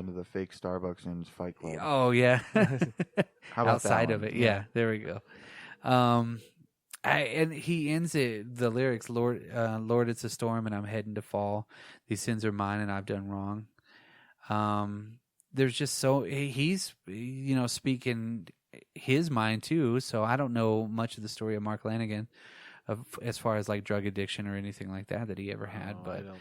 into the fake Starbucks and Fight Club. Oh yeah. How about outside that of one? it? Yeah, there we go. And he ends it. The lyrics, Lord, it's a storm, and I'm heading to fall. These sins are mine, and I've done wrong. There's just he's speaking his mind too. So I don't know much of the story of Mark Lanigan, as far as like drug addiction or anything like that he ever had. I don't know.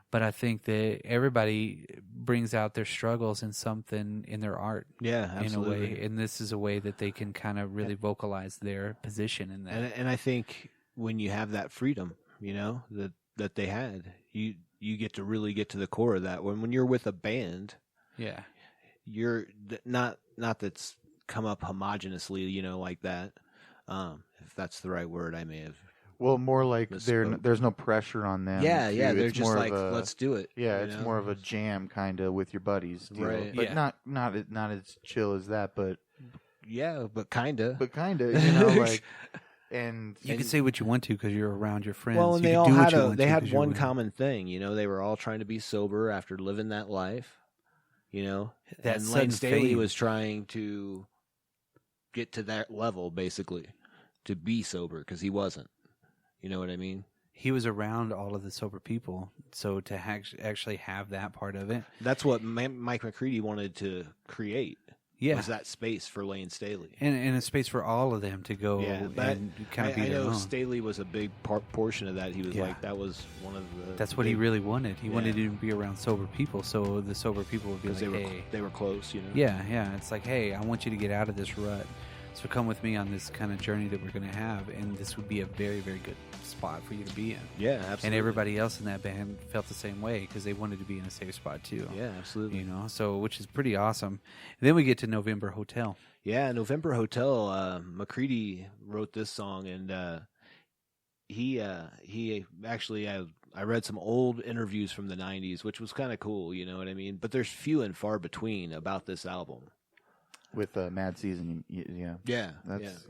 But I think that everybody brings out their struggles in something in their art. Yeah, absolutely. In a way, and this is a way that they can kind of really vocalize their position in that. And I think when you have that freedom, that they had, you get to really get to the core of that. When you're with a band, yeah, you're not that's come up homogenously, like that. If that's the right word, I may have. Well, more like there's no pressure on them. Yeah, they're it's just more like, of let's do it. Yeah, it's more of a jam kind of with your buddies deal. Right. But not as chill as that, but but kind of. like, and you can say what you want to because you're around your friends. Well, and you they can all do what had you want they to had 'cause you're one with common thing, they were all trying to be sober after living that life, That and Layne Staley was trying to get to that level, basically, to be sober because he wasn't. You know what I mean? He was around all of the sober people, so to actually have that part of it. That's what Mike McCready wanted to create. Yeah, was that space for Layne Staley and a space for all of them to go and kind of be their own. Staley was a big portion of that. He was like, that was one of the. That's what he really wanted. He wanted to be around sober people, so the sober people would be like, they were close, Yeah. It's like, hey, I want you to get out of this rut. So come with me on this kind of journey that we're going to have, and this would be a very, very good spot for you to be in. Yeah, absolutely. And everybody else in that band felt the same way because they wanted to be in a safe spot too. Yeah, absolutely. So which is pretty awesome. And then we get to November Hotel. Yeah, November Hotel. McCready wrote this song, and he actually I read some old interviews from the '90s, which was kind of cool. You know what I mean? But there's few and far between about this album. With Mad Season, that's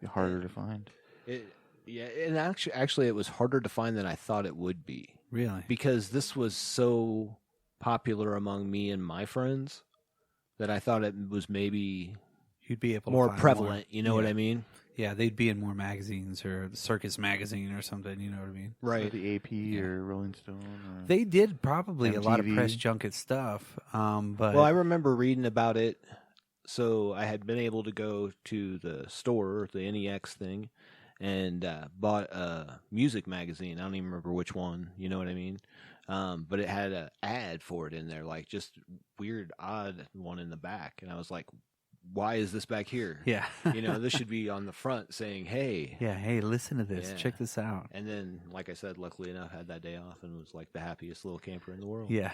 harder to find. And actually, it was harder to find than I thought it would be. Really, because this was so popular among me and my friends that I thought it was maybe you'd be able more to find prevalent. More. You know what I mean? Yeah, they'd be in more magazines or the Circus magazine or something. You know what I mean? Right. Or the AP or Rolling Stone. Or they did probably MTV. A lot of press junket stuff. But I remember reading about it. So I had been able to go to the store, the NEX thing, and bought a music magazine. I don't even remember which one. You know what I mean? But it had an ad for it in there, like just weird, odd one in the back. And I was like, why is this back here? Yeah. This should be on the front saying, hey. Yeah, hey, listen to this. Yeah. Check this out. And then, like I said, luckily enough, had that day off and was like the happiest little camper in the world. Yeah.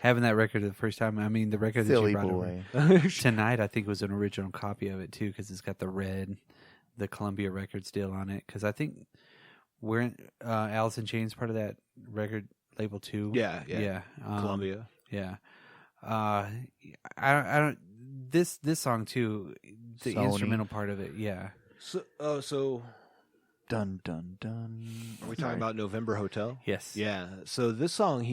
Having that record the first time. I mean, the record Silly that you brought over tonight, I think, was an original copy of it, too, because it's got the Columbia Records deal on it. Because I think we're Alice in Chains part of that record label, too. Yeah. Columbia. Yeah. I don't... This song too, the Sony. Instrumental part of it, yeah. So dun dun dun. Are we talking about November Hotel? Yes. Yeah. So this song,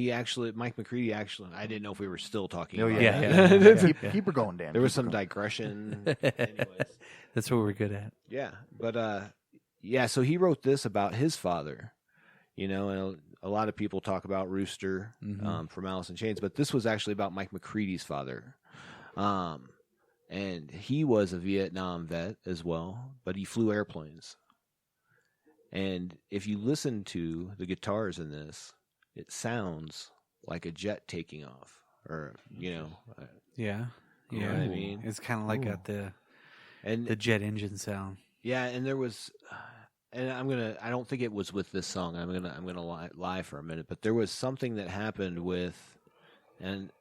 Mike McCready I didn't know if we were still talking. Oh about yeah. Keep her going, Dan. There was some digression. Anyways, that's what we're good at. Yeah, but so he wrote this about his father. And a lot of people talk about Rooster from Alice in Chains, but this was actually about Mike McCready's father. And he was a Vietnam vet as well, but he flew airplanes. And if you listen to the guitars in this, it sounds like a jet taking off, or Yeah. You know what I mean? It's kind of like got the jet engine sound. Yeah, and there was, and I don't think it was with this song. I'm gonna lie for a minute, but there was something that happened with, and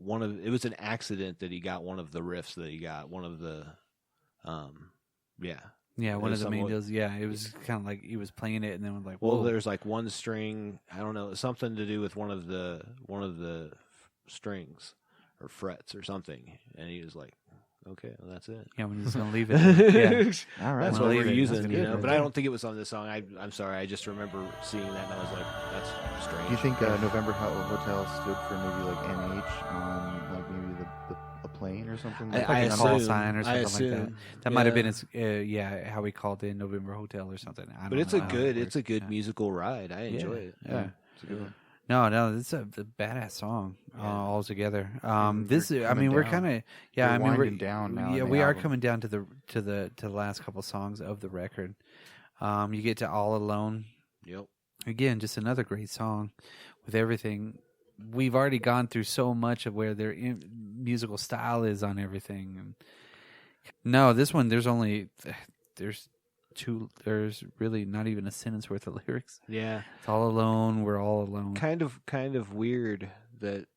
it was an accident that he got one of the riffs that he got, one of the, one of the main deals. Yeah, it was kind of like he was playing it, and then was like, well, there's like one string. I don't know, something to do with one of the strings or frets or something, and he was like, okay, well, that's it. Yeah, we're just gonna leave it. Yeah. All right, that's what we're using, good, But I don't think it was on this song. I'm sorry, I just remember seeing that, and I was like, that's strange. Do you think November Hotel stood for maybe like NH on like or something? I Like a call assume- sign or I something like that. assume, That might have yeah. been his, how we called in November Hotel or something. I But don't it's know a how good, it it's a works. good Yeah. musical ride. I enjoy it. Yeah. It's a good one. No, it's a badass song altogether. This, you're I mean, coming we're down. kind of, You're I mean, we're winding down now in Yeah, the we are album. coming down to the last couple songs of the record. You get to All Alone. Yep. Again, just another great song with everything. We've already gone through so much of where their musical style is on everything. And no, this one there's really not even a sentence worth of lyrics. Yeah. It's all alone. We're all alone. Kind of weird that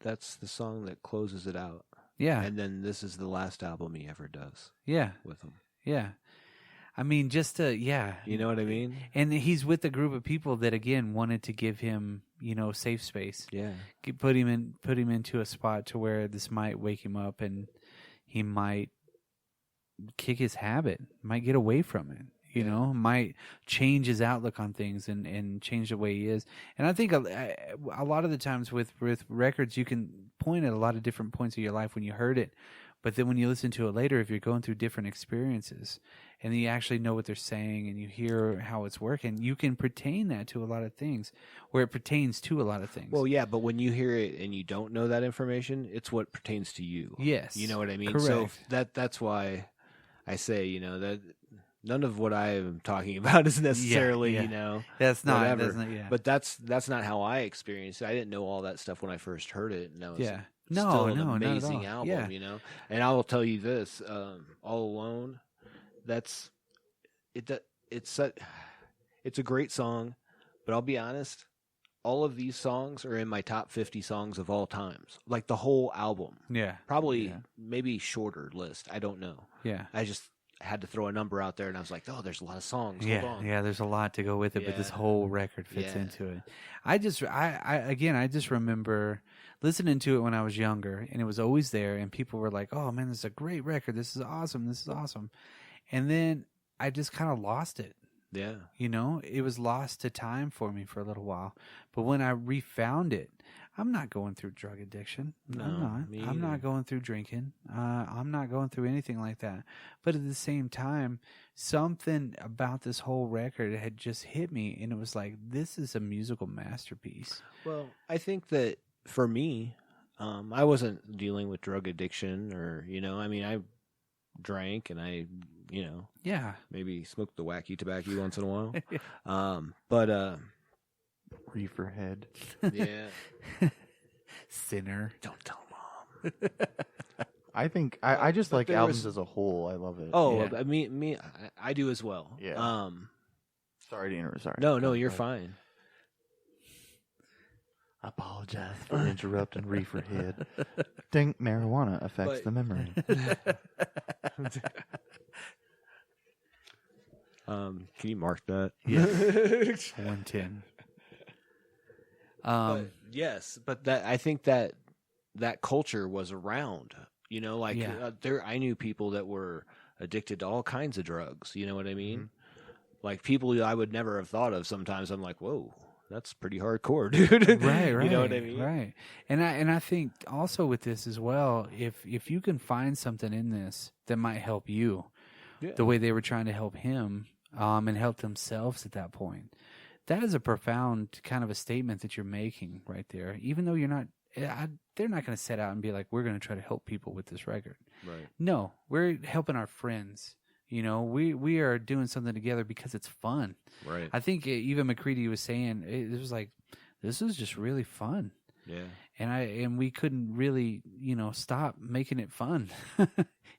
that's the song that closes it out. Yeah, And then this is the last album he ever does yeah, with them. yeah. I mean, You know what I mean? And he's with a group of people that again wanted to give him, safe space. Yeah. Put him into a spot to where this might wake him up and he might kick his habit, might get away from it, might change his outlook on things and change the way he is. And I think a lot of the times with records, you can point at a lot of different points of your life when you heard it. But then when you listen to it later, if you're going through different experiences and you actually know what they're saying and you hear how it's working, you can pertain that to a lot of things, or it pertains to a lot of things. Well, yeah, but when you hear it and you don't know that information, it's what pertains to you. Yes. You know what I mean? Correct. So that's why I say, that none of what I am talking about is necessarily, yeah. That's not, whatever. That's not, yeah. But that's not how I experienced it. I didn't know all that stuff when I first heard it, and that was Yeah. still an not at amazing all. album, Yeah. And I will tell you this: All Alone, it's a great song, but I'll be honest, all of these songs are in my top 50 songs of all times, like the whole album. Yeah. Probably maybe shorter list. I don't know. Yeah. I just had to throw a number out there, and I was like, oh, there's a lot of songs. Yeah, Hold on. yeah. There's a lot to go with it, but this Yeah. whole record fits Yeah. into it. I just remember listening to it when I was younger, and it was always there, and people were like, "Oh man, this is a great record. This is awesome. This is awesome." And then I just kind of lost it. Yeah. It was lost to time for me for a little while. But when I refound it, I'm not going through drug addiction. No, me I'm not either. going through drinking. I'm not going through anything like that. But at the same time, something about this whole record had just hit me, and it was like, this is a musical masterpiece. Well, I think that for me, I wasn't dealing with drug addiction or, I drank and I, Yeah. maybe smoked the wacky tobacco once in a while. But Reefer head. yeah. Sinner. Don't tell Mom. I think I just But like there albums was- as a whole. I love it. Oh, Yeah. I do as well. Yeah. Sorry to interrupt. Sorry. No, you're Go ahead. fine. I apologize for interrupting Reefer head. Think marijuana affects But- the memory. Can you mark that? Yeah. 110. But yes, but I think that culture was around. Yeah. I knew people that were addicted to all kinds of drugs. You know what I mean? Like people I would never have thought of. Sometimes I'm like, whoa, that's pretty hardcore, dude. Right. You know what I mean? Right. And I think also with this as well, if you can find something in this that might help you, Yeah. the way they were trying to help him, and help themselves at that point, that is a profound kind of a statement that you're making right there. Even though you're not, they're not going to set out and be like, we're going to try to help people with this record. Right. No, we're helping our friends. We are doing something together because it's fun. Right. I think even McCready was saying it was like, this is just really fun. Yeah. And we couldn't really, stop making it fun.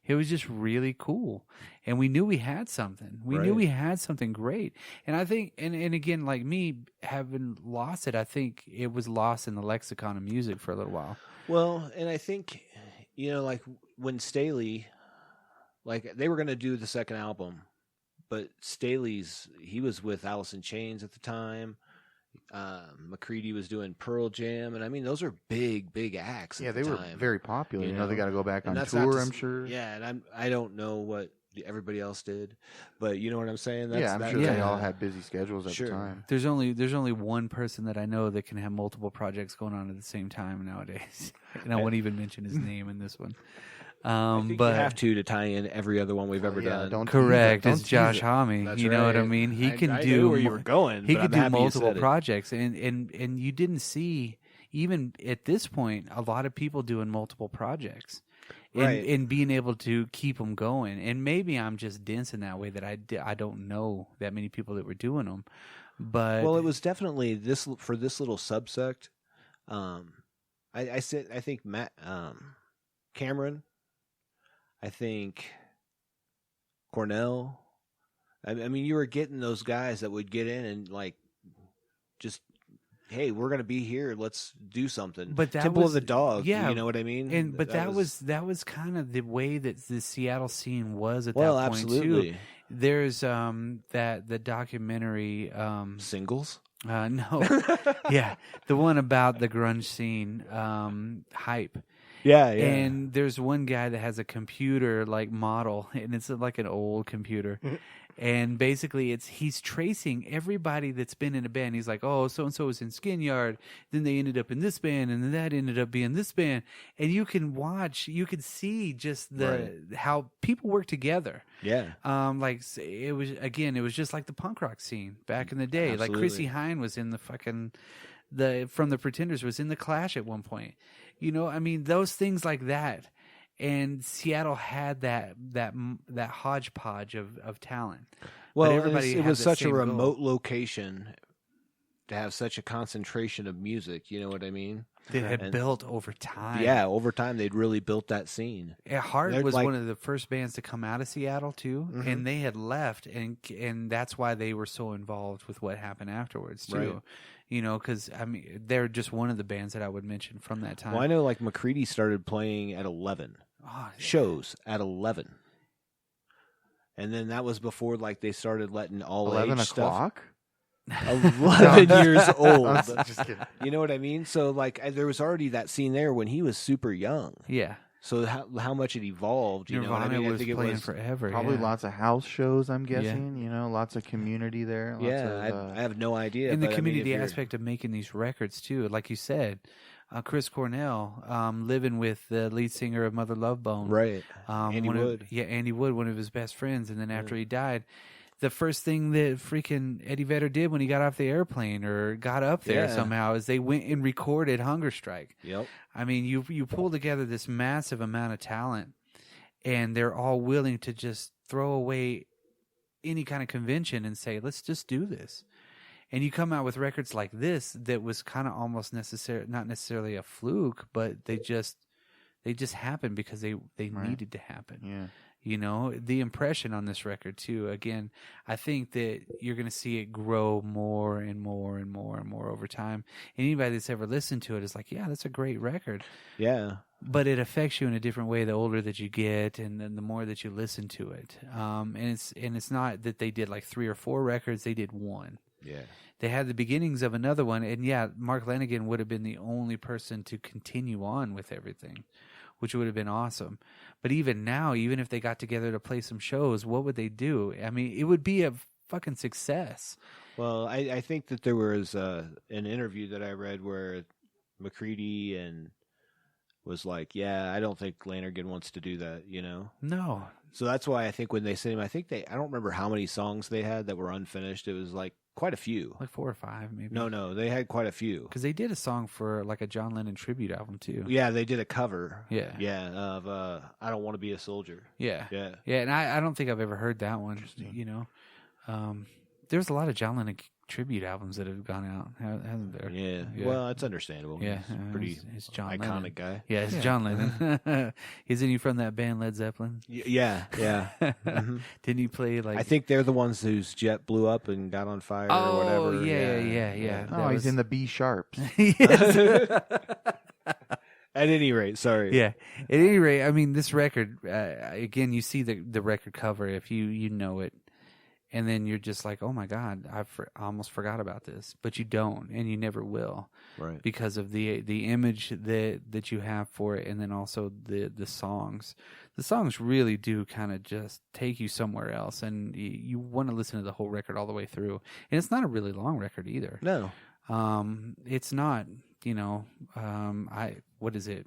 It was just really cool. And we knew we had something. We knew Right. we had something great. And I think, and again, like me having lost it, I think it was lost in the lexicon of music for a little while. Well, and I think, like when Staley, like they were going to do the second album, but he was with Alice in Chains at the time. McCready was doing Pearl Jam, and I mean those are big acts. Yeah, at they the were time. very popular. You know, they got to go back And on that's not tour. to I'm sure. Yeah, and I don't know what everybody else did, but you know what I'm saying. Yeah, I'm sure Yeah. they all had busy schedules at Sure. the time. There's only one person that I know that can have multiple projects going on at the same time nowadays. And I won't even mention his name in this one. I think but you have to tie in every other one we've ever yeah, done. don't tease correct. it. Don't It's tease Josh it. Homme. That's You know what I right. mean? He can I do knew where you were going. He but could I'm do happy you multiple said it. projects, and you didn't see even at this point a lot of people doing multiple projects, Right. and being able to keep them going. And maybe I'm just dense in that way that I don't know that many people that were doing them, but Well, it was definitely this for this little subsect. I think Matt Cameron. I think Cornell. I mean, you were getting those guys that would get in and like just, hey, we're gonna be here. Let's do something. But that Temple was, of the Dog. yeah, You know what I mean? and but that was kind of the way that the Seattle scene was at well, that point absolutely. too. There's that the documentary Singles. no yeah, the one about the grunge scene, Hype. Yeah, And there's one guy that has a computer like model, and it's like an old computer. And basically he's tracing everybody that's been in a band. He's like, oh, so and so was in Skin Yard, then they ended up in this band, and then that ended up being this band. And you can see just how people work together. yeah. Like it was just like the punk rock scene back in the day. Absolutely. Like Chrissy Hine was in the fucking from the Pretenders, was in the Clash at one point. You know, I mean, those things like that. And Seattle had that hodgepodge of talent. Well, But everybody it had was the such a same goal. remote location to have such a concentration of music. You know what I mean? that had And- built over time. Yeah, over time they'd really built that scene. Yeah, Heart They're was like- one of the first bands to come out of Seattle too, Mhm. and they had left, and that's why they were so involved with what happened afterwards too. Right. You know, because I mean, they're just one of the bands that I would mention from that time. Well, I know like McCready started playing at 11 Oh, shows at 11, and then that was before like they started letting all 11 age stuff. o'clock? 11 years old. I'm just kidding. You know what I mean? So like there was already that scene there when he was super young. yeah, So how much it evolved? You know what Nirvana I mean? I was think it playing was forever. Probably yeah. lots of house shows, I'm guessing. You know, lots of community there. Lots Yeah, of, I have no idea. And the but I mean, if community you're- aspect of making these records too, like you said, Chris Cornell, living with the lead singer of Mother Love Bone, right? Andy one Wood. Andy Wood, one of his best friends. And then after he died, the first thing that freaking Eddie Vedder did when he got off the airplane or got up there Yeah. somehow is they went and recorded Hunger Strike. Yep. I mean, you pull together this massive amount of talent, and they're all willing to just throw away any kind of convention and say, let's just do this. And you come out with records like this that was kind of almost not necessarily a fluke, but they just happened because they Right. needed to happen. yeah. You know, the impression on this record too. Again, I think that you're going to see it grow more and more and more and more over time. And anybody that's ever listened to it is like, yeah, that's a great record. Yeah. But it affects you in a different way the older that you get, and then the more that you listen to it. And it's not that they did like 3 or 4 records; they did one. Yeah. They had the beginnings of another one, and yeah, Mark Lanegan would have been the only person to continue on with everything, which would have been awesome. But even now, even if they got together to play some shows, what would they do? I mean, it would be a fucking success. Well, I think that there was an interview that I read where McCready and was like, yeah, I don't think Lanegan wants to do that, you know? No, So that's why I think when they sent him, I don't remember how many songs they had that were unfinished. It was like quite a few. like 4 or 5 maybe. No, they had quite a few. Because they did a song for like a John Lennon tribute album too. Yeah, they did a cover. Yeah. Yeah, of I Don't Want to Be a Soldier. Yeah. Yeah. Yeah, and I don't think I've ever heard that one. You know, there's a lot of John Lennon tribute albums that have gone out, hasn't there? Yeah. Yeah. Well, it's understandable. Yeah, He's a pretty it's John iconic Lennon. guy. Yeah, it's Yeah. John Lennon. Isn't he from that band Led Zeppelin? Yeah, yeah. Mhm. Didn't he play like? I think they're the ones whose jet blew up and got on fire Oh, or whatever. yeah. Oh, That he's was- in the B sharps. Yes. At any rate, sorry. Yeah. At any rate, I mean, this record again. You see the record cover if you know it, and then you're just like, oh my god, I almost forgot about this, but you don't, and you never will, Right. because of the image that you have for it, and then also the songs. The songs really do kind of just take you somewhere else, and you want to listen to the whole record all the way through. And it's not a really long record either. No. It's not, you know, what is it?